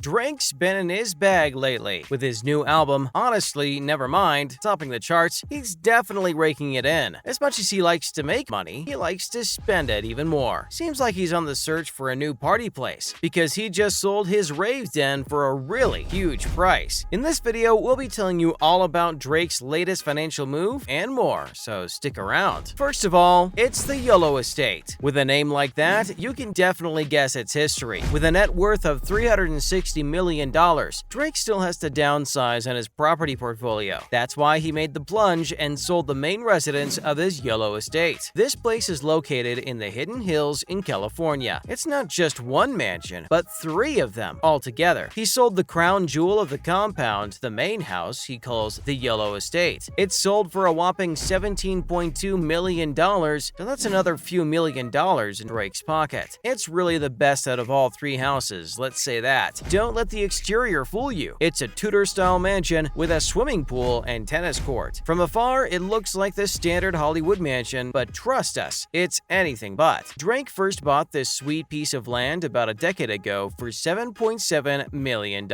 Drake's been in his bag lately. With his new album, Honestly, Nevermind, topping the charts, he's definitely raking it in. As much as he likes to make money, he likes to spend it even more. Seems like he's on the search for a new party place, because he just sold his rave den for a really huge price. In this video, we'll be telling you all about Drake's latest financial move and more, so stick around. First of all, it's the YOLO Estate. With a name like that, you can definitely guess its history. With a net worth of $360 million, Drake still has to downsize on his property portfolio. That's why he made the plunge and sold the main residence of his YOLO Estate. This place is located in the Hidden Hills in California. It's not just one mansion, but 3 of them altogether. He sold the crown jewel of the compound, the main house he calls the YOLO Estate. It sold for a whopping $17.2 million, so that's another few $1,000,000 in Drake's pocket. It's really the best out of all 3 houses, let's say that. Don't let the exterior fool you. It's a Tudor-style mansion with a swimming pool and tennis court. From afar, it looks like the standard Hollywood mansion, but trust us, it's anything but. Drake first bought this sweet piece of land about a decade ago for $7.7 million.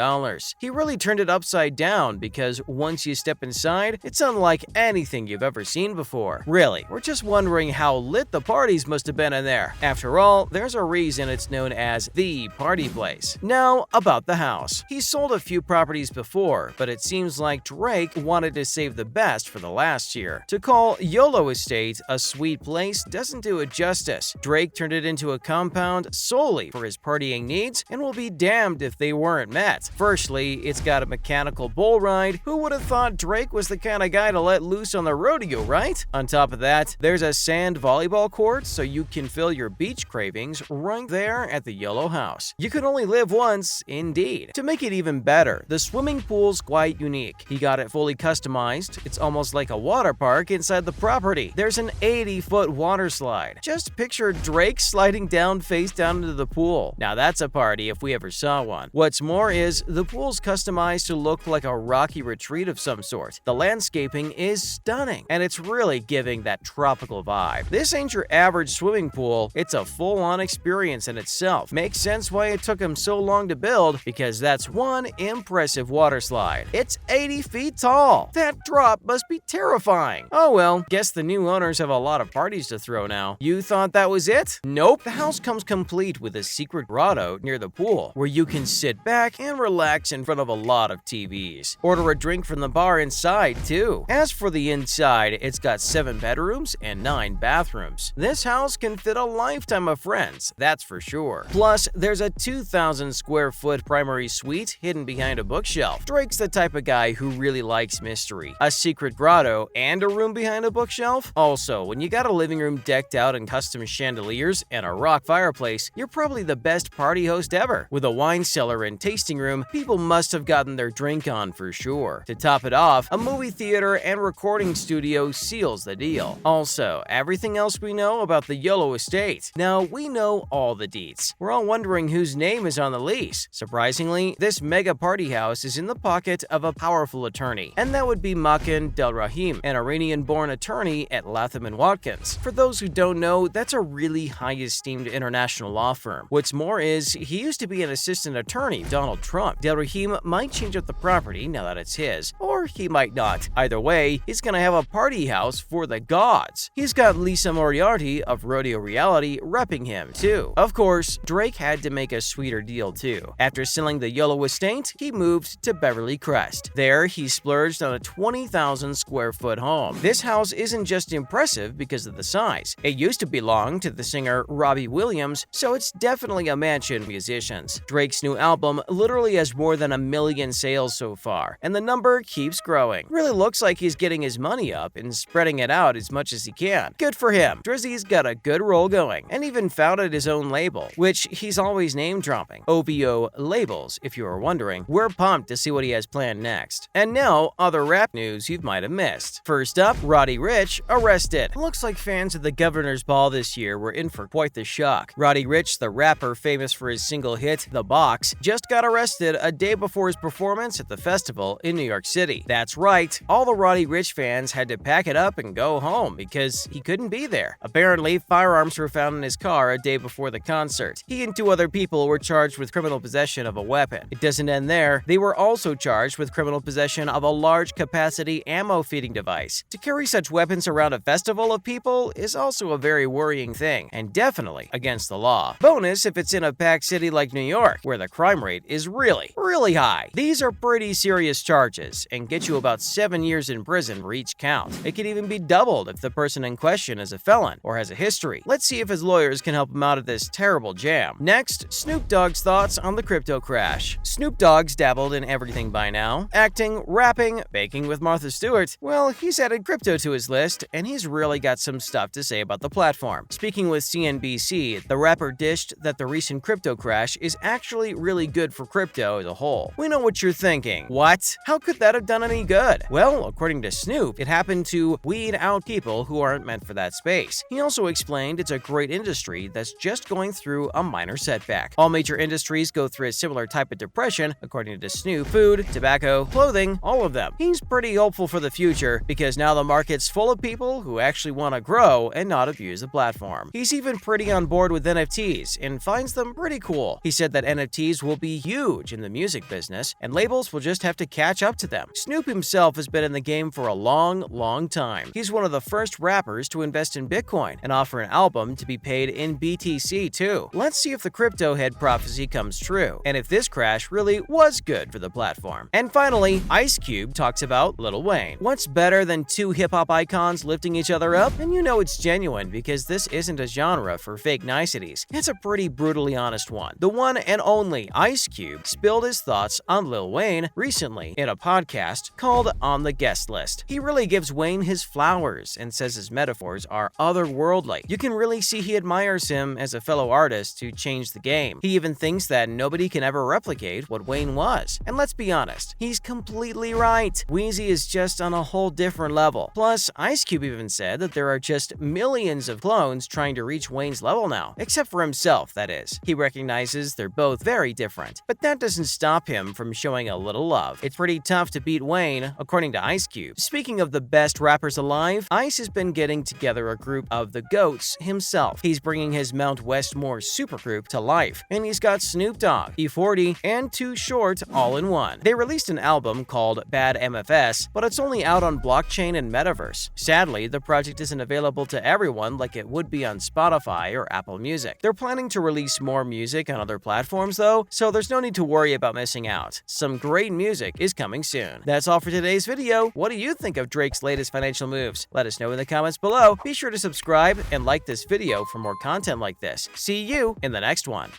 He really turned it upside down because once you step inside, it's unlike anything you've ever seen before. Really, we're just wondering how lit the parties must have been in there. After all, there's a reason it's known as the party place. Now, about the house. He's sold a few properties before, but it seems like Drake wanted to save the best for the last year. To call YOLO Estate a sweet place doesn't do it justice. Drake turned it into a compound solely for his partying needs, and will be damned if they weren't met. Firstly, it's got a mechanical bull ride. Who would have thought Drake was the kind of guy to let loose on the rodeo, right? On top of that, there's a sand volleyball court, so you can fill your beach cravings right there at the YOLO house. You can only live once, indeed. To make it even better, the swimming pool's quite unique. He got it fully customized. It's almost like a water park inside the property. There's an 80-foot water slide. Just picture Drake sliding down face down into the pool. Now that's a party if we ever saw one. What's more is, the pool's customized to look like a rocky retreat of some sort. The landscaping is stunning, and it's really giving that tropical vibe. This ain't your average swimming pool. It's a full-on experience in itself. Makes sense why it took him so long to build, because that's one impressive water slide. It's 80 feet tall. That drop must be terrifying. Oh well, guess the new owners have a lot of parties to throw now. You thought that was it? Nope. The house comes complete with a secret grotto near the pool, where you can sit back and relax in front of a lot of TVs. Order a drink from the bar inside, too. As for the inside, it's got 7 bedrooms and 9 bathrooms. This house can fit a lifetime of friends, that's for sure. Plus, there's a 2,000 square foot primary suite hidden behind a bookshelf. Drake's the type of guy who really likes mystery. A secret grotto and a room behind a bookshelf? Also, when you got a living room decked out in custom chandeliers and a rock fireplace, you're probably the best party host ever. With a wine cellar and tasting room, people must have gotten their drink on for sure. To top it off, a movie theater and recording studio seals the deal. Also, everything else we know about the YOLO Estate. Now, we know all the deets. We're all wondering whose name is on the lease. Surprisingly, this mega party house is in the pocket of a powerful attorney, and that would be Makan Del Rahim, an Iranian-born attorney at Latham & Watkins. For those who don't know, that's a really high-esteemed international law firm. What's more is, he used to be an assistant attorney of Donald Trump. Del Rahim might change up the property now that it's his, or he might not. Either way, he's gonna have a party house for the gods. He's got Lisa Moriarty of Rodeo Reality repping him, too. Of course, Drake had to make a sweeter deal, too. After selling the YOLO Estate, he moved to Beverly Crest. There, he splurged on a 20,000 square foot home. This house isn't just impressive because of the size. It used to belong to the singer Robbie Williams, so it's definitely a mansion for musicians. Drake's new album literally has more than 1 million sales so far, and the number keeps growing. Really looks like he's getting his money up and spreading it out as much as he can. Good for him. Drizzy's got a good roll going, and even founded his own label, which he's always name-dropping. OVO Labels, if you were wondering. We're pumped to see what he has planned next. And now, other rap news you might have missed. First up, Roddy Ricch arrested. Looks like fans of the Governor's Ball this year were in for quite the shock. Roddy Ricch, the rapper famous for his single hit, The Box, just got arrested a day before his performance at the festival in New York City. That's right, all the Roddy Ricch fans had to pack it up and go home because he couldn't be there. Apparently, firearms were found in his car a day before the concert. He and 2 other people were charged with criminal possession possession of a weapon. It doesn't end there. They were also charged with criminal possession of a large-capacity ammo-feeding device. To carry such weapons around a festival of people is also a very worrying thing, and definitely against the law. Bonus if it's in a packed city like New York, where the crime rate is really high. These are pretty serious charges, and get you about 7 years in prison for each count. It could even be doubled if the person in question is a felon or has a history. Let's see if his lawyers can help him out of this terrible jam. Next, Snoop Dogg's thoughts on the crypto crash. Snoop Dogg's dabbled in everything by now. Acting, rapping, baking with Martha Stewart. Well, he's added crypto to his list, and he's really got some stuff to say about the platform. Speaking with CNBC, the rapper dished that the recent crypto crash is actually really good for crypto as a whole. We know what you're thinking. What? How could that have done any good? Well, according to Snoop, it happened to weed out people who aren't meant for that space. He also explained it's a great industry that's just going through a minor setback. All major industries go through a similar type of depression, according to Snoop. Food, tobacco, clothing, all of them. He's pretty hopeful for the future because now the market's full of people who actually want to grow and not abuse the platform. He's even pretty on board with NFTs and finds them pretty cool. He said that NFTs will be huge in the music business and labels will just have to catch up to them. Snoop himself has been in the game for a long time. He's one of the first rappers to invest in Bitcoin and offer an album to be paid in BTC too. Let's see if the crypto head prophecy comes true and if this crash really was good for the platform. And finally, Ice Cube talks about Lil Wayne. What's better than two hip-hop icons lifting each other up? And you know it's genuine because this isn't a genre for fake niceties. It's a pretty brutally honest one. The one and only Ice Cube spilled his thoughts on Lil Wayne recently in a podcast called On the Guest List. He really gives Wayne his flowers and says his metaphors are otherworldly. You can really see he admires him as a fellow artist who changed the game. He even thinks that nobody can ever replicate what Wayne was. And let's be honest, he's completely right. Weezy is just on a whole different level. Plus, Ice Cube even said that there are just millions of clones trying to reach Wayne's level now, except for himself, that is. He recognizes they're both very different, but that doesn't stop him from showing a little love. It's pretty tough to beat Wayne, according to Ice Cube. Speaking of the best rappers alive, Ice has been getting together a group of the GOATs himself. He's bringing his Mount Westmore supergroup to life, and he's got Snoop Dogg, E40, and Too Short all in one. They released an album called Bad MFS, but it's only out on blockchain and metaverse. Sadly, the project isn't available to everyone like it would be on Spotify or Apple Music. They're planning to release more music on other platforms though, so there's no need to worry about missing out. Some great music is coming soon. That's all for today's video. What do you think of Drake's latest financial moves? Let us know in the comments below. Be sure to subscribe and like this video for more content like this. See you in the next one.